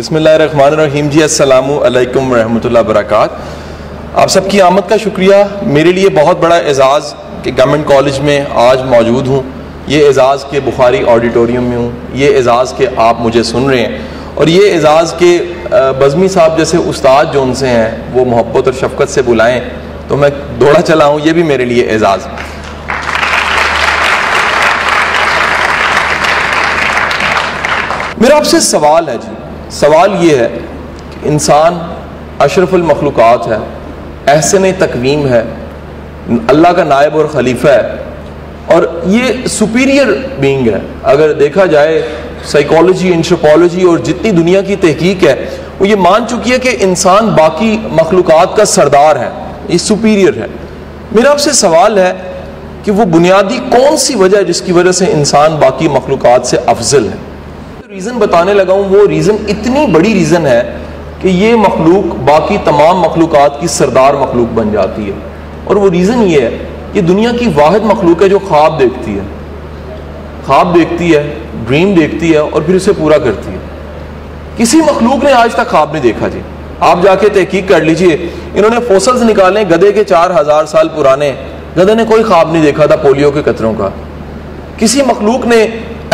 بسم اللہ الرحمن الرحیم جی، السلام علیکم ورحمۃ اللہ وبرکاتہ۔ آپ سب کی آمد کا شکریہ۔ میرے لیے بہت بڑا اعزاز کہ گورنمنٹ کالج میں آج موجود ہوں، یہ اعزاز کہ بخاری آڈیٹوریم میں ہوں، یہ اعزاز کہ آپ مجھے سن رہے ہیں، اور یہ اعزاز کہ بزمی صاحب جیسے استاد جو ان سے ہیں وہ محبت اور شفقت سے بلائیں تو میں دوڑا چلا ہوں، یہ بھی میرے لیے اعزاز۔ میرا آپ سے سوال ہے جی، سوال یہ ہے کہ انسان اشرف المخلوقات ہے، احسن تقویم ہے، اللہ کا نائب اور خلیفہ ہے، اور یہ سپیریئر بینگ ہے۔ اگر دیکھا جائے سائیکالوجی، انتھروپولوجی اور جتنی دنیا کی تحقیق ہے وہ یہ مان چکی ہے کہ انسان باقی مخلوقات کا سردار ہے، یہ سپیریئر ہے۔ میرا آپ سے سوال ہے کہ وہ بنیادی کون سی وجہ ہے جس کی وجہ سے انسان باقی مخلوقات سے افضل ہے؟ ریزن بتانے لگا ہوں، وہ ریزن اتنی بڑی ریزن ہے کہ یہ مخلوق باقی تمام مخلوقات کی سردار مخلوق بن جاتی ہے، اور وہ ریزن یہ ہے کہ دنیا کی واحد مخلوق ہے جو خواب دیکھتی ہے، خواب دیکھتی ہے، ڈریم دیکھتی ہے اور پھر اسے پورا کرتی ہے۔ کسی مخلوق نے آج تک خواب نہیں دیکھا جی، آپ جا کے تحقیق کر لیجئے، انہوں نے فوسلز نکالے گدھے کے 4000 سال پرانے، گدھے نے کوئی خواب نہیں دیکھا تھا پولیو کے قطروں کا۔ کسی مخلوق نے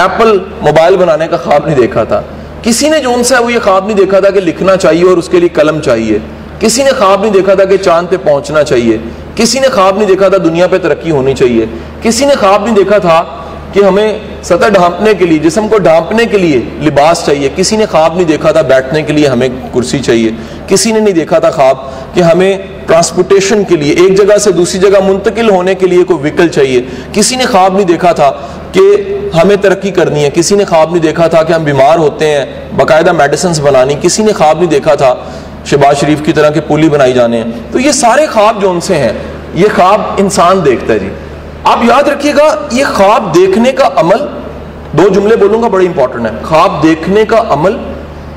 ایپل موبائل بنانے کا خواب نہیں دیکھا تھا، کسی نے جو ان سے وہ یہ خواب نہیں دیکھا تھا کہ لکھنا چاہیے اور اس کے لیے قلم چاہیے، کسی نے خواب نہیں دیکھا تھا کہ چاند پہ پہنچنا چاہیے، کسی نے خواب نہیں دیکھا تھا دنیا پہ ترقی ہونی چاہیے، کسی نے خواب نہیں دیکھا تھا کہ ہمیں سطح ڈھانپنے کے لیے، جسم کو ڈھانپنے کے لیے لباس چاہیے، کسی نے خواب نہیں دیکھا تھا بیٹھنے کے لیے ہمیں کرسی چاہیے، کسی نے نہیں دیکھا تھا خواب کہ ہمیں ٹرانسپورٹیشن کے لیے ایک جگہ سے دوسری جگہ منتقل ہونے کے لیے کوئی وہیکل چاہیے، کسی نے خواب نہیں دیکھا تھا کہ ہمیں ترقی کرنی ہے، کسی نے خواب نہیں دیکھا تھا کہ ہم بیمار ہوتے ہیں باقاعدہ میڈیسنز بنانی، کسی نے خواب نہیں دیکھا تھا شہباز شریف کی طرح کے پولی بنائی جانے ہیں۔ تو یہ سارے خواب جو ان سے ہیں یہ خواب انسان دیکھتا ہے جی۔ آپ یاد رکھیے گا، یہ خواب دیکھنے کا عمل، دو جملے بولوں گا بڑے امپورٹنٹ ہیں، خواب دیکھنے کا عمل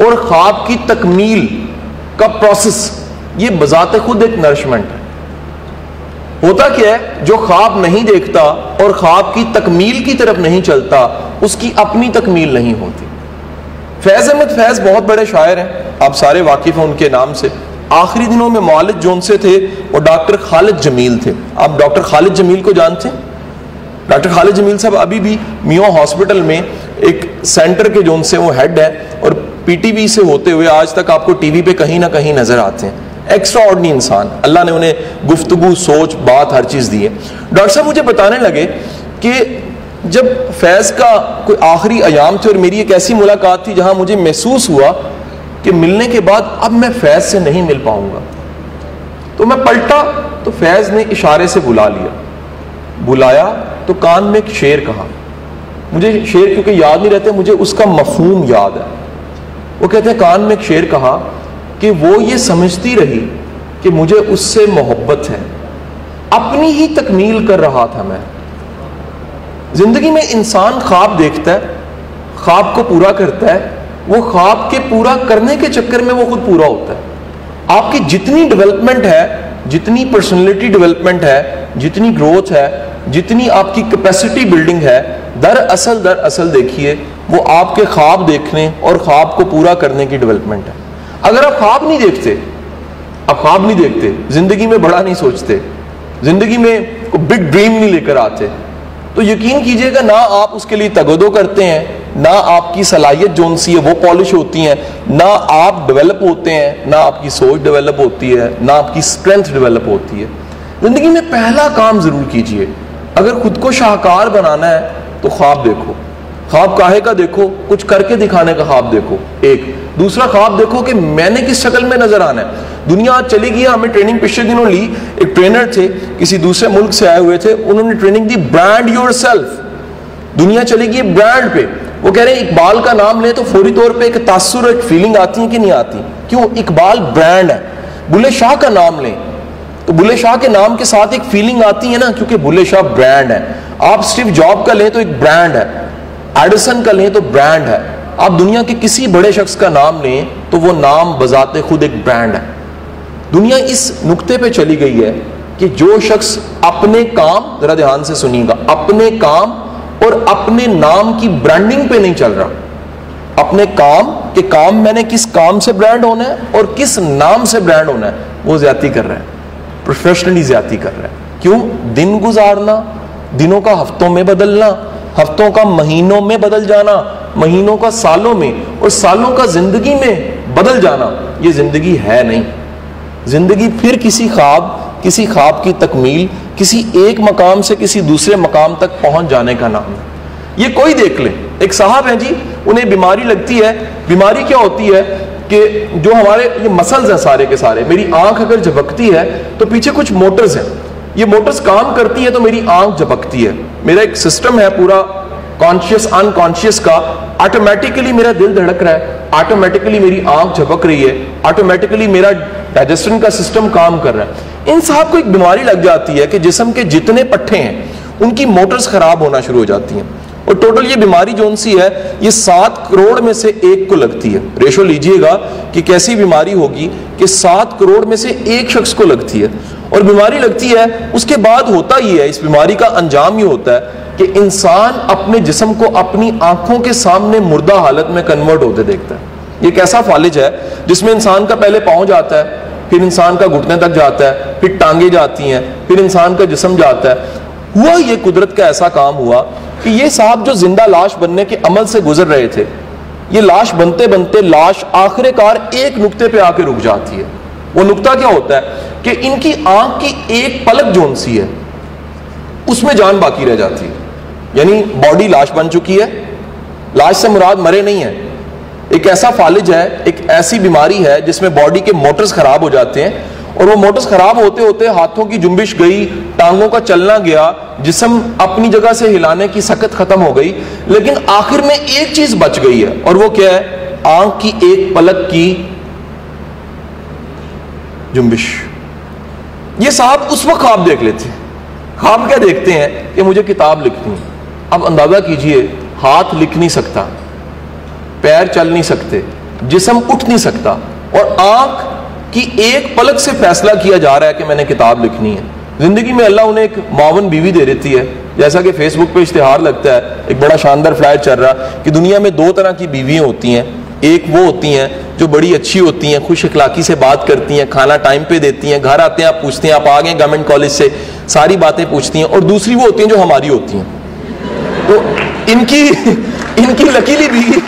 اور خواب کی تکمیل کا پروسیس، یہ بذات خود ایک نرشمنٹ ہے۔ ہوتا کیا ہے، جو خواب نہیں دیکھتا اور خواب کی تکمیل کی طرف نہیں چلتا اس کی اپنی تکمیل نہیں ہوتی۔ فیض احمد فیض بہت بڑے شاعر ہیں، آپ سارے واقف ہیں ان کے نام سے۔ آخری دنوں میں معالج جو ان سے تھے وہ ڈاکٹر خالد جمیل تھے۔ آپ ڈاکٹر خالد جمیل کو جانتے ہیں؟ ڈاکٹر خالد جمیل صاحب ابھی بھی میو ہاسپٹل میں ایک سینٹر کے جو ان سے وہ ہیڈ ہے، اور پی ٹی وی سے ہوتے ہوئے آج تک آپ کو ٹی وی پہ کہیں نہ کہیں نظر آتے ہیں۔ ایکسٹرا آرڈنری انسان، اللہ نے انہیں گفتگو، سوچ، بات، ہر چیز دی ہے۔ ڈاکٹر صاحب مجھے بتانے لگے کہ جب فیض کا کوئی آخری ایام تھے اور میری ایک ایسی ملاقات تھی جہاں مجھے محسوس ہوا کہ ملنے کے بعد اب میں فیض سے نہیں مل پاؤں گا، تو میں پلٹا تو فیض نے اشارے سے بلا لیا، بلایا تو کان میں ایک شعر کہا۔ مجھے شعر کیونکہ یاد نہیں رہتے، مجھے اس کا مفہوم یاد ہے۔ وہ کہتے ہیں کان میں ایک شعر کہا کہ وہ یہ سمجھتی رہی کہ مجھے اس سے محبت ہے، اپنی ہی تکمیل کر رہا تھا میں۔ زندگی میں انسان خواب دیکھتا ہے، خواب کو پورا کرتا ہے، وہ خواب کے پورا کرنے کے چکر میں وہ خود پورا ہوتا ہے۔ آپ کی جتنی ڈیولپمنٹ ہے، جتنی پرسنالٹی ڈیولپمنٹ ہے، جتنی گروتھ ہے، جتنی آپ کی کیپیسٹی بلڈنگ ہے، دراصل دیکھیے وہ آپ کے خواب دیکھنے اور خواب کو پورا کرنے کی ڈیولپمنٹ ہے۔ اگر آپ خواب نہیں دیکھتے، زندگی میں بڑا نہیں سوچتے، زندگی میں کوئی بگ ڈریم نہیں لے کر آتے، تو یقین کیجئے گا نہ آپ اس کے لیے تگودو کرتے ہیں، نہ آپ کی صلاحیت جو ان سی ہے وہ پالش ہوتی ہیں، نہ آپ ڈیولپ ہوتے ہیں، نہ آپ کی سوچ ڈیولپ ہوتی ہے، نہ آپ کی اسٹرینتھ ڈیولپ ہوتی ہے۔ زندگی میں پہلا کام ضرور کیجئے، اگر خود کو شاہکار بنانا ہے تو خواب دیکھو۔ خواب کاہے کا دیکھو؟ کچھ کر کے دکھانے کا خواب دیکھو۔ ایک دوسرا خواب دیکھو کہ میں نے کس شکل میں نظر آنا ہے۔ دنیا آج چلی گئی ہے، ہمیں ٹریننگ پچھلے دنوں لی، ایک ٹرینر تھے کسی دوسرے ملک سے آئے ہوئے تھے، انہوں نے training the brand your self. دنیا چلی گئی ہے برانڈ پہ۔ وہ کہہ رہے ہیں اقبال کا نام لیں تو فوری طور پہ ایک تاثر، ایک فیلنگ آتی ہے کہ نہیں آتی؟ کیوں؟ اقبال برانڈ ہے۔ بلے شاہ کا نام لیں تو بلے شاہ کے نام کے ساتھ ایک فیلنگ آتی ہے نا، کیونکہ بلے شاہ برانڈ ہے۔ آپ اسٹیو جاب کا لیں تو ایک برانڈ ہے، ایڈیسن کا لیں تو برانڈ ہے۔ آپ دنیا کے کسی بڑے شخص کا نام لیں تو وہ نام بذات خود ایک برانڈ ہے۔ دنیا اس نقطے پہ چلی گئی ہے کہ جو شخص اپنے کام، ذرا دھیان سے سنیے گا، اپنے کام اور اپنے نام کی برانڈنگ پہ نہیں چل رہا، اپنے کام کہ کام میں نے کس کام سے برانڈ ہونا ہے اور کس نام سے برانڈ ہونا ہے، وہ زیادتی کر رہا ہے، پروفیشنلی زیادتی کر رہا ہے. کیوں؟ دن گزارنا، دنوں کا ہفتوں میں بدلنا، ہفتوں کا مہینوں میں بدل جانا، مہینوں کا سالوں میں، اور سالوں کا زندگی میں بدل جانا، یہ زندگی ہے نہیں. زندگی پھر کسی خواب کی تکمیل، کسی ایک مقام سے کسی دوسرے مقام تک پہنچ جانے کا نام ہے. یہ کوئی دیکھ لے، ایک صاحب ہیں جی، انہیں بیماری لگتی ہے. بیماری کیا ہوتی ہے کہ جو ہمارے یہ مسلز ہیں سارے کے سارے، میری آنکھ اگر جھپکتی ہے تو پیچھے کچھ موٹرز ہیں، یہ موٹرز کام کرتی ہیں تو میری آنکھ جھپکتی ہے. میرا ایک سسٹم ہے پورا کانشیس ان کانشیس کا، آٹومیٹیکلی میرا دل دھڑک رہا ہے، آٹومیٹیکلی میری آنکھ جھپک رہی ہے، آٹومیٹیکلی میرا ڈائجسشن کا سسٹم کام کر رہا ہے. ان صاحب کو ایک بیماری لگ جاتی ہے کہ جسم کے جتنے پٹھے ہیں ان کی موٹرز خراب ہونا شروع ہو جاتی ہیں. اور ٹوٹل یہ بیماری جو ان سی ہے یہ 7 کروڑ میں سے 1 کو لگتی ہے. ریشو لیجئے گا کہ کیسی بیماری ہوگی کہ 7 کروڑ میں سے 1 شخص کو لگتی ہے. اور بیماری لگتی ہے، اس کے بعد ہوتا یہ ہے، اس بیماری کا انجام یہ ہوتا ہے کہ انسان اپنے جسم کو اپنی آنکھوں کے سامنے مردہ حالت میں کنورٹ ہوتے دیکھتا ہے. یہ ایک ایسا فالج ہے جس میں انسان کا پہلے پاؤں جاتا ہے، پھر انسان کا گھٹنے تک جاتا ہے، پھر ٹانگیں جاتی ہیں، پھر انسان کا جسم جاتا ہے. ہوا یہ قدرت کا ایسا کام ہوا کہ یہ صاحب جو زندہ لاش بننے کے عمل سے گزر رہے تھے، یہ لاش بنتے بنتے لاش آخر کار ایک نقطے پہ آ کے رک جاتی ہے. وہ نقطہ کیا ہوتا ہے کہ ان کی آنکھ کی ایک پلک جون سی ہے اس میں جان باقی رہ جاتی ہے. یعنی باڈی لاش بن چکی ہے، لاش سے مراد مرے نہیں ہے، ایک ایسا فالج ہے، ایک ایسی بیماری ہے جس میں باڈی کے موٹرز خراب ہو جاتے ہیں، اور وہ موٹرز خراب ہوتے ہوتے ہاتھوں کی جنبش گئی، ٹانگوں کا چلنا گیا، جسم اپنی جگہ سے ہلانے کی سکت ختم ہو گئی، لیکن آخر میں ایک چیز بچ گئی ہے، اور وہ کیا ہے؟ آنکھ کی ایک پلک کی جنبش. یہ صاحب اس وقت خواب دیکھ لیتے ہیں. خواب کیا دیکھتے ہیں کہ مجھے کتاب لکھنی ہے. اب اندازہ کیجئے، ہاتھ لکھ نہیں سکتا، پیر چل نہیں سکتے، جسم اٹھ نہیں سکتا، اور آنکھ کی ایک پلک سے فیصلہ کیا جا رہا ہے کہ میں نے کتاب لکھنی ہے. زندگی میں اللہ انہیں ایک معاون بیوی دے دیتی ہے، جیسا کہ فیس بک پہ اشتہار لگتا ہے، ایک بڑا شاندار فلائر چل رہا کہ دنیا میں 2 طرح کی بیویاں ہوتی ہیں. ایک وہ ہوتی ہیں جو بڑی اچھی ہوتی ہیں، خوش اخلاقی سے بات کرتی ہیں، کھانا ٹائم پہ دیتی ہیں، گھر آتے ہیں آپ پوچھتے ہیں آپ آ گئے گورنمنٹ کالج سے، ساری باتیں پوچھتی ہیں. اور دوسری وہ ہوتی ہیں جو ہماری ہوتی ہیں. تو ان کی لکیلی بیوی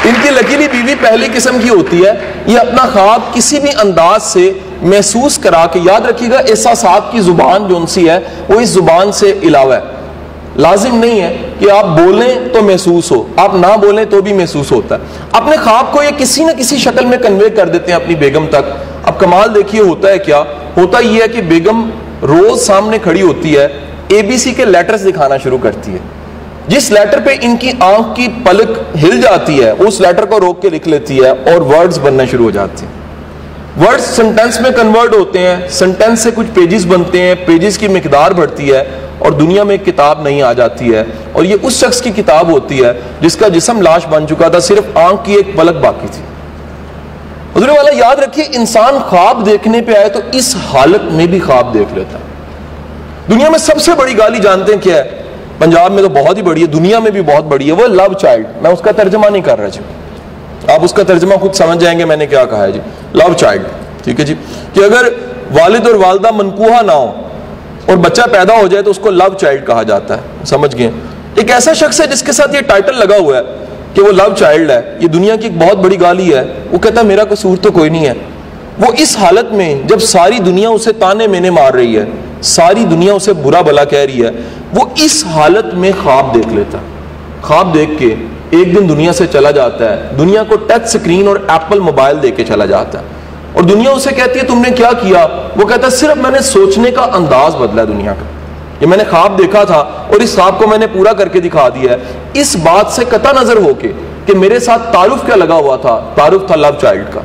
ان کی لکیلی بیوی پہلی قسم کی ہوتی ہے. یہ اپنا خواب کسی بھی انداز سے محسوس کرا کے، یاد رکھیے گا احساسات کی زبان جو ان سی ہے وہ اس زبان سے علاوہ ہے. لازم نہیں ہے کہ آپ بولیں تو محسوس ہو، آپ نہ بولیں تو بھی محسوس ہوتا ہے. اپنے خواب کو یہ کسی نہ کسی شکل میں کنوے کر دیتے ہیں اپنی بیگم تک. اب کمال دیکھیے ہوتا ہے کیا، ہوتا یہ ہے کہ بیگم روز سامنے کھڑی ہوتی ہے، ABC کے لیٹرز دکھانا شروع کرتی ہے. جس لیٹر پہ ان کی آنکھ کی پلک ہل جاتی ہے اس لیٹر کو روک کے لکھ لیتی ہے، اور ورڈز بننا شروع ہو جاتے ہیں. ورڈز سنٹینس میں کنورٹ ہوتے ہیں، سنٹینس سے کچھ پیجز بنتے ہیں، پیجز کی مقدار بڑھتی ہے، اور دنیا میں ایک کتاب نہیں آ جاتی ہے. اور یہ اس شخص کی کتاب ہوتی ہے جس کا جسم لاش بن چکا تھا، صرف آنکھ کی ایک پلک باقی تھی. حضور والا یاد رکھیے، انسان خواب دیکھنے پہ آئے تو اس حالت میں بھی خواب دیکھ لیتا ہے. دنیا میں سب سے بڑی گالی جانتے ہیں کیا ہے؟ پنجاب میں تو بہت ہی بڑی ہے، دنیا میں بھی بہت بڑی ہے، وہ لو چائلڈ. میں اس کا ترجمہ نہیں کر رہا جی، آپ اس کا ترجمہ خود سمجھ جائیں گے میں نے کیا کہا ہے جی. لو چائلڈ، ٹھیک ہے جی، کہ اگر والد اور والدہ منکوحہ نہ ہو اور بچہ پیدا ہو جائے تو اس کو لو چائلڈ کہا جاتا ہے. سمجھ گئے؟ ایک ایسا شخص ہے جس کے ساتھ یہ ٹائٹل لگا ہوا ہے کہ وہ لو چائلڈ ہے، یہ دنیا کی ایک بہت بڑی گالی ہے. وہ کہتا ہے میرا قصور تو کوئی نہیں ہے. وہ اس حالت میں جب ساری دنیا اسے تانے مینے مار رہی ہے، ساری دنیا اسے برا بھلا کہہ رہی ہے، وہ اس حالت میں خواب دیکھ لیتا. خواب دیکھ کے ایک دن دنیا سے چلا جاتا ہے، دنیا کو ٹچ سکرین اور ایپل موبائل دے کے چلا جاتا ہے، اور دنیا اسے کہتی ہے تم نے کیا کیا؟ وہ کہتا ہے صرف میں نے سوچنے کا انداز بدلا دنیا کا. یہ میں نے خواب دیکھا تھا اور اس خواب کو میں نے پورا کر کے دکھا دیا ہے. اس بات سے قطع نظر ہو کے کہ میرے ساتھ تعارف کیا لگا ہوا تھا، تعارف تھا لو چائلڈ کا.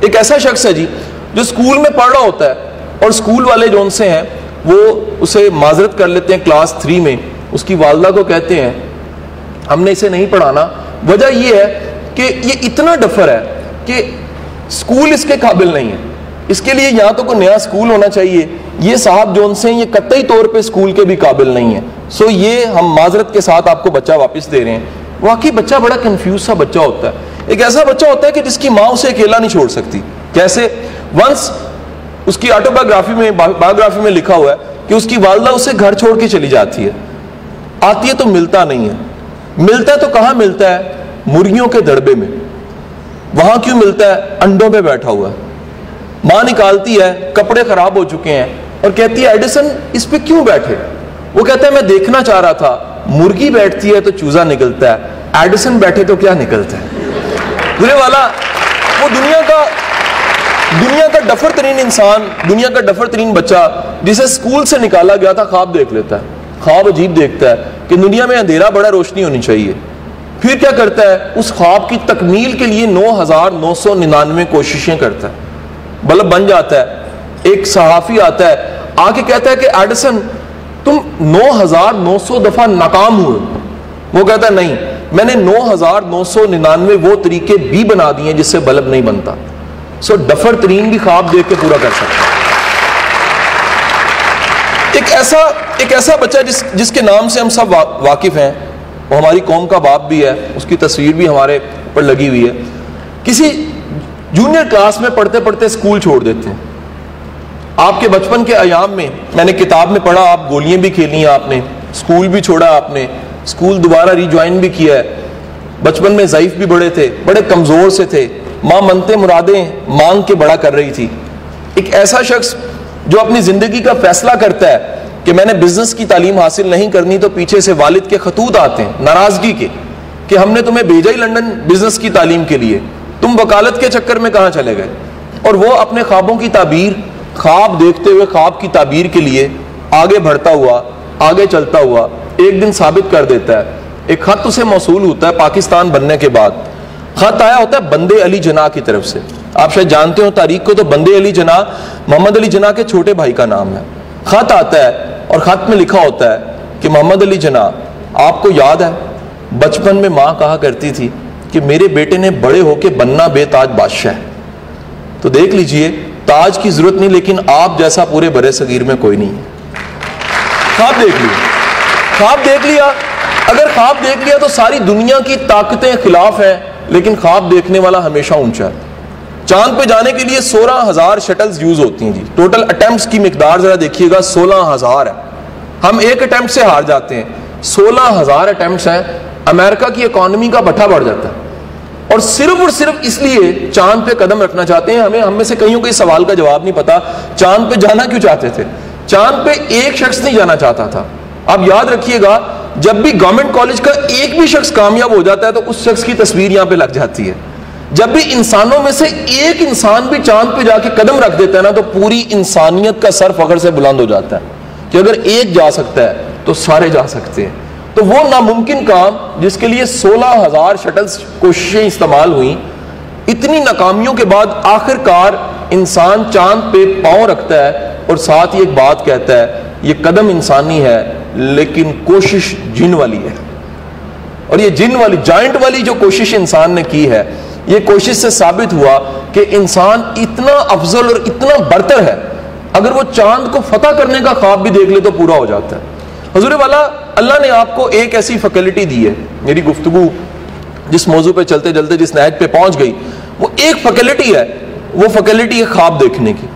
ایک ایسا شخص ہے جی جو اسکول میں پڑھ رہا ہوتا ہے، اور اسکول والے جو ان سے ہیں وہ اسے معذرت کر لیتے ہیں کلاس 3 میں. اس کی والدہ کو کہتے ہیں ہم نے اسے نہیں پڑھانا، وجہ یہ ہے کہ یہ اتنا ڈفر ہے کہ اسکول اس کے قابل نہیں ہے، اس کے لیے یہاں تو کوئی نیا اسکول ہونا چاہیے. یہ صاحب جو ان سے یہ قطعی طور پہ اسکول کے بھی قابل نہیں ہے. سو یہ ہم معذرت کے ساتھ آپ کو بچہ واپس دے رہے ہیں. واقعی بچہ بڑا کنفیوز سا بچہ ہوتا ہے. ایک ایسا بچہ ہوتا ہے کہ جس کی ماں اسے اکیلا نہیں چھوڑ سکتی. کیسے؟ ونس اس کی بایوگرافی میں لکھا ہوا ہے کہ اس کی والدہ اسے گھر چھوڑ کے چلی جاتی ہے, آتی ہے تو ملتا نہیں ہے. ملتا ہے تو کہاں ملتا ہے؟ مرغیوں کے دڑبے میں. وہاں کیوں ملتا ہے؟ انڈوں پہ بیٹھا ہوا ہے. ماں نکالتی ہے, کپڑے خراب ہو چکے ہیں, اور کہتی ہے ایڈیسن اس پہ کیوں بیٹھے؟ وہ کہتا ہے میں دیکھنا چاہ رہا تھا, مرغی بیٹھتی ہے تو چوزا نکلتا ہے, ایڈیسن بیٹھے تو کیا نکلتا ہے. برے والا وہ دنیا کا ڈفر ترین انسان, دنیا کا ڈفر ترین بچہ جسے اسکول سے نکالا گیا تھا, خواب دیکھ لیتا ہے. خواب عجیب دیکھتا ہے کہ دنیا میں اندھیرا بڑا, روشنی ہونی چاہیے. پھر کیا کرتا ہے؟ اس خواب کی تکمیل کے لیے 9,999 کوششیں کرتا ہے, بلب بن جاتا ہے. ایک صحافی آتا ہے, آ کے کہتا ہے کہ ایڈیسن تم 9,900 دفعہ ناکام ہوئے. وہ کہتا ہے نہیں, میں نے 9,999 وہ طریقے بھی بنا دیے جس سے بلب نہیں بنتا. سو ڈفر ترین بھی خواب دیکھ کے پورا کر سکتا ہے. ایک ایسا بچہ جس کے نام سے ہم سب واقف ہیں, وہ ہماری قوم کا باپ بھی ہے, اس کی تصویر بھی ہمارے پر لگی ہوئی ہے. کسی جونیئر کلاس میں پڑھتے پڑھتے اسکول چھوڑ دیتے ہیں. آپ کے بچپن کے ایام میں نے کتاب میں پڑھا, آپ گولیاں بھی کھیلی ہیں, آپ نے اسکول بھی چھوڑا, آپ نے اسکول دوبارہ ری جوائن بھی کیا ہے. بچپن میں ضعیف بھی بڑے تھے, بڑے کمزور سے تھے, ماں منتے مرادیں مانگ کے بڑا کر رہی تھی. ایک ایسا شخص جو اپنی زندگی کا فیصلہ کرتا ہے کہ میں نے بزنس کی تعلیم حاصل نہیں کرنی, تو پیچھے سے والد کے خطوط آتے ہیں ناراضگی کے کہ ہم نے تمہیں بھیجا ہی لندن بزنس کی تعلیم کے لیے, تم وکالت کے چکر میں کہاں چلے گئے. اور وہ اپنے خوابوں کی تعبیر, خواب دیکھتے ہوئے خواب کی تعبیر کے لیے آگے بڑھتا ہوا, آگے چلتا ہوا ایک دن ثابت کر دیتا ہے. ایک خط اسے موصول ہوتا ہے پاکستان بننے کے بعد. خط آیا ہوتا ہے بندے علی جناح کی طرف سے. آپ شاید جانتے ہو تاریخ کو, تو بندے علی جناح محمد علی جناح کے چھوٹے بھائی کا نام ہے. خط آتا ہے اور خط میں لکھا ہوتا ہے کہ محمد علی جناح, آپ کو یاد ہے بچپن میں ماں کہا کرتی تھی کہ میرے بیٹے نے بڑے ہو کے بننا بے تاج بادشاہ ہے. تو دیکھ لیجئے, تاج کی ضرورت نہیں, لیکن آپ جیسا پورے برے صغیر میں کوئی نہیں ہے. خواب دیکھ لیا, خواب دیکھ لیا. اگر خواب دیکھ لیا تو ساری دنیا کی طاقتیں خلاف ہیں, لیکن خواب دیکھنے والا ہمیشہ اونچا ہے. چاند پہ جانے کے لیے 16,000 شٹلز یوز ہوتی ہیں جی. ٹوٹل اٹیمپٹس کی مقدار ذرا دیکھیے گا, 16,000 ہے. ہم ایک اٹیمپٹ سے ہار جاتے ہیں. 16,000 اٹیمپٹس ہیں. امریکہ کی اکانومی کا بٹھا بڑھ جاتا ہے. اور صرف اس لیے چاند پہ قدم رکھنا چاہتے ہیں. ہم میں سے کئیوں کو اس سوال کا جواب نہیں پتا, چاند پہ جانا کیوں چاہتے تھے؟ چاند پہ ایک شخص نہیں جانا چاہتا تھا. اب یاد رکھیے گا, جب بھی گورنمنٹ کالج کا ایک بھی شخص کامیاب ہو جاتا ہے تو اس شخص کی تصویر یہاں پہ لگ جاتی ہے. جب بھی انسانوں میں سے ایک انسان بھی چاند پہ جا کے قدم رکھ دیتا ہے نا, تو پوری انسانیت کا سر فخر سے بلند ہو جاتا ہے کہ اگر ایک جا سکتا ہے تو سارے جا سکتے ہیں. تو وہ ناممکن کام جس کے لیے 16,000 شٹلز کوششیں استعمال ہوئیں, اتنی ناکامیوں کے بعد آخر کار انسان چاند پہ پاؤں رکھتا ہے اور ساتھ ہی ایک بات کہتا ہے, یہ قدم انسانی ہے لیکن کوشش جن والی ہے. اور یہ جن والی, جائنٹ والی جو کوشش انسان نے کی ہے, یہ کوشش سے ثابت ہوا کہ انسان اتنا افضل اور اتنا برتر ہے, اگر وہ چاند کو فتح کرنے کا خواب بھی دیکھ لے تو پورا ہو جاتا ہے. حضور والا, اللہ نے آپ کو ایک ایسی فیکلٹی دی ہے. میری گفتگو جس موضوع پہ چلتے چلتے جس نہج پہ پہنچ گئی, وہ ایک فیکلٹی ہے. وہ فیکلٹی ہے خواب دیکھنے کی.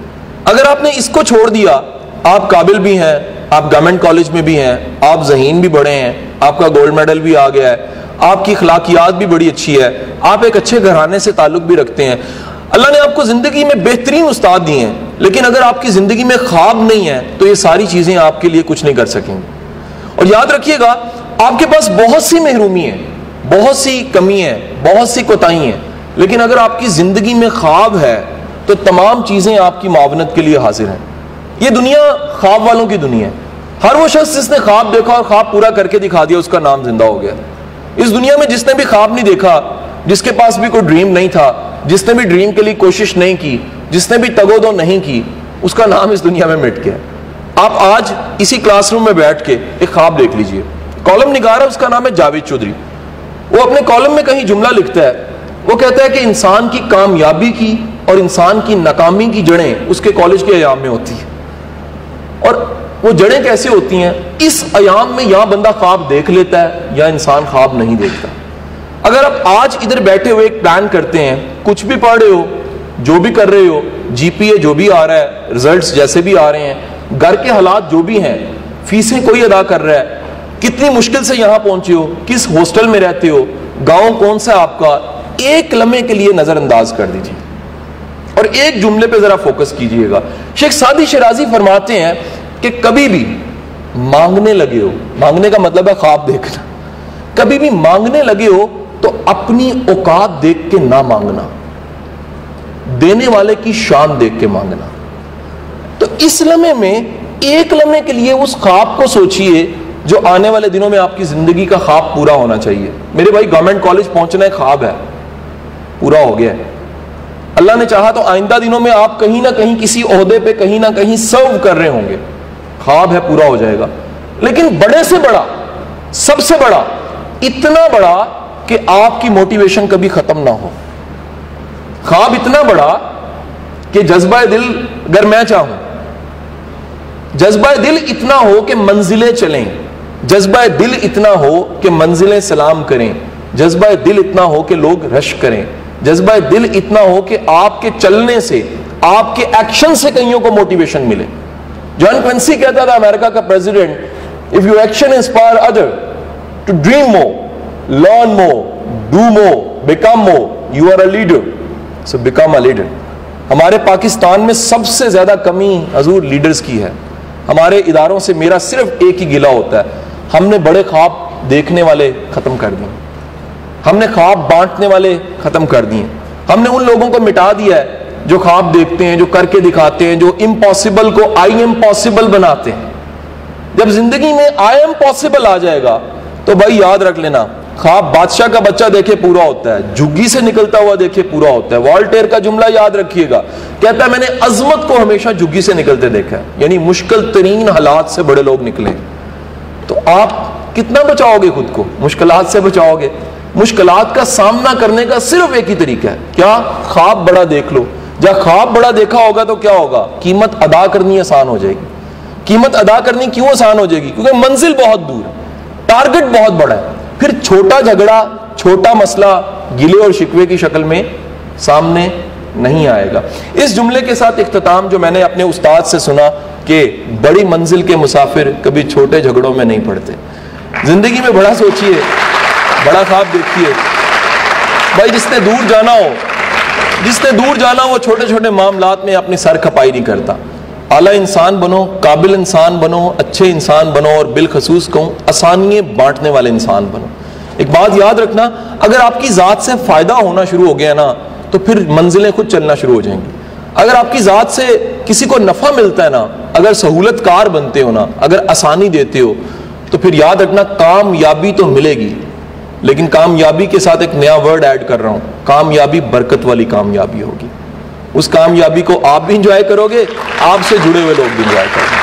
اگر آپ نے اس کو چھوڑ دیا, آپ قابل بھی ہیں, آپ گورنمنٹ کالج میں بھی ہیں, آپ ذہین بھی بڑے ہیں, آپ کا گولڈ میڈل بھی آ گیا ہے, آپ کی اخلاقیات بھی بڑی اچھی ہے, آپ ایک اچھے گھرانے سے تعلق بھی رکھتے ہیں, اللہ نے آپ کو زندگی میں بہترین استاد دیے ہیں, لیکن اگر آپ کی زندگی میں خواب نہیں ہے تو یہ ساری چیزیں آپ کے لیے کچھ نہیں کر سکیں گے. اور یاد رکھیے گا, آپ کے پاس بہت سی محرومی ہیں, بہت سی کمی ہیں, بہت سی کوتاہی ہیں, لیکن اگر آپ کی زندگی میں خواب ہے تو تمام چیزیں آپ کی معاونت کے لیے حاضر ہیں. یہ دنیا خواب والوں کی دنیا ہے. ہر وہ شخص جس نے خواب دیکھا اور خواب پورا کر کے دکھا دیا, اس کا نام زندہ ہو گیا. اس دنیا میں جس نے بھی خواب نہیں دیکھا, جس کے پاس بھی کوئی ڈریم نہیں تھا, جس نے بھی ڈریم کے لیے کوشش نہیں کی, جس نے بھی تگودو نہیں کی, اس کا نام اس دنیا میں مٹ گیا. آپ آج اسی کلاس روم میں بیٹھ کے ایک خواب دیکھ لیجئے. کالم نگار ہے, اس کا نام ہے جاوید چودھری. وہ اپنے کالم میں کہیں جملہ لکھتا ہے, وہ کہتا ہے کہ انسان کی کامیابی کی اور انسان کی ناکامی کی جڑیں اس کے کالج کے ایام میں ہوتی ہیں. اور وہ جڑیں کیسے ہوتی ہیں؟ اس ایام میں یا بندہ خواب دیکھ لیتا ہے یا انسان خواب نہیں دیکھتا. اگر آپ آج ادھر بیٹھے ہوئے ایک پلان کرتے ہیں, کچھ بھی پڑھ رہے ہو, جو بھی کر رہے ہو, جی پی اے جو بھی آ رہا ہے, رزلٹس جیسے بھی آ رہے ہیں, گھر کے حالات جو بھی ہیں, فیسیں کوئی ادا کر رہا ہے, کتنی مشکل سے یہاں پہنچے ہو, کس ہاسٹل میں رہتے ہو, گاؤں کون سا آپ کا, ایک لمحے کے لیے نظر انداز کر دیجیے اور ایک جملے پہ ذرا فوکس کیجئے گا. شیخ سعدی شیرازی فرماتے ہیں کہ کبھی بھی مانگنے لگے ہو, مانگنے کا مطلب ہے خواب دیکھنا, کبھی بھی مانگنے لگے ہو تو اپنی اوقات دیکھ کے نہ مانگنا, دینے والے کی شان دیکھ کے مانگنا. تو اس لمحے میں ایک لمحے کے لیے اس خواب کو سوچئے جو آنے والے دنوں میں آپ کی زندگی کا خواب پورا ہونا چاہیے. میرے بھائی گورنمنٹ کالج پہنچنا ایک خواب ہے, پورا ہو گیا ہے. اللہ نے چاہا تو آئندہ دنوں میں آپ کہیں نہ کہیں کسی عہدے پہ کہیں نہ کہیں سرو کر رہے ہوں گے, خواب ہے پورا ہو جائے گا. لیکن بڑے سے بڑا, سب سے بڑا, اتنا بڑا کہ آپ کی موٹیویشن کبھی ختم نہ ہو. خواب اتنا بڑا کہ جذبہ دل, اگر میں چاہوں, جذبہ دل اتنا ہو کہ منزلیں چلیں, جذبہ دل اتنا ہو کہ منزلیں سلام کریں, جذبہ دل اتنا ہو کہ لوگ رش کریں, جذبہ دل اتنا ہو کہ آپ کے چلنے سے, آپ کے ایکشن سے کئیوں کو موٹیویشن ملے. جان کوئنسی کہتا تھا, امریکہ کا president, if your action inspire other to dream more, learn more, do more, become more, you are a leader, so become a leader. ہمارے پاکستان میں سب سے زیادہ کمی حضور لیڈرز کی ہے. ہمارے اداروں سے میرا صرف ایک ہی گلہ ہوتا ہے, ہم نے بڑے خواب دیکھنے والے ختم کر دیے, ہم نے خواب بانٹنے والے ختم کر دیے, ہم نے ان لوگوں کو مٹا دیا ہے جو خواب دیکھتے ہیں, جو کر کے دکھاتے ہیں, جو امپاسبل کو آئی ایم پاسبل بناتے ہیں. جب زندگی میں آئی ایم پاسبل آ جائے گا تو بھائی یاد رکھ لینا, خواب بادشاہ کا بچہ دیکھے پورا ہوتا ہے, جھگی سے نکلتا ہوا دیکھے پورا ہوتا ہے. والٹیر کا جملہ یاد رکھیے گا, کہتا ہے میں نے عظمت کو ہمیشہ جھگی سے نکلتے دیکھا ہے, یعنی مشکل ترین حالات سے بڑے لوگ نکلے. تو آپ کتنا بچاؤ گے خود کو, مشکلات سے بچاؤ گے. مشکلات کا سامنا کرنے کا صرف ایک ہی طریقہ ہے, کیا, خواب بڑا دیکھ لو. جب خواب بڑا دیکھا ہوگا تو کیا ہوگا, قیمت ادا کرنی آسان ہو جائے گی. قیمت ادا کرنی کیوں آسان ہو جائے گی, کیونکہ منزل بہت دور ہے, ٹارگٹ بہت بڑا ہے. پھر چھوٹا جھگڑا, چھوٹا مسئلہ گلے اور شکوے کی شکل میں سامنے نہیں آئے گا. اس جملے کے ساتھ اختتام جو میں نے اپنے استاد سے سنا کہ بڑی منزل کے مسافر کبھی چھوٹے جھگڑوں میں نہیں پڑتے. زندگی میں بڑا سوچئے, بڑا خواب دیکھیے. بھائی جس نے دور جانا ہو, جس نے دور جانا ہو, وہ چھوٹے چھوٹے معاملات میں اپنی سر کھپائی نہیں کرتا. اعلیٰ انسان بنو, قابل انسان بنو, اچھے انسان بنو, اور بالخصوص کہوں آسانیاں بانٹنے والے انسان بنو. ایک بات یاد رکھنا, اگر آپ کی ذات سے فائدہ ہونا شروع ہو گیا نا تو پھر منزلیں خود چلنا شروع ہو جائیں گی. اگر آپ کی ذات سے کسی کو نفع ملتا ہے نا, اگر سہولت کار بنتے ہو نا, اگر آسانی دیتے ہو, تو پھر یاد رکھنا کامیابی تو ملے گی, لیکن کامیابی کے ساتھ ایک نیا ورڈ ایڈ کر رہا ہوں, کامیابی برکت والی کامیابی ہوگی. اس کامیابی کو آپ بھی انجوائے کرو گے, آپ سے جڑے ہوئے لوگ بھی انجوائے کریں گے.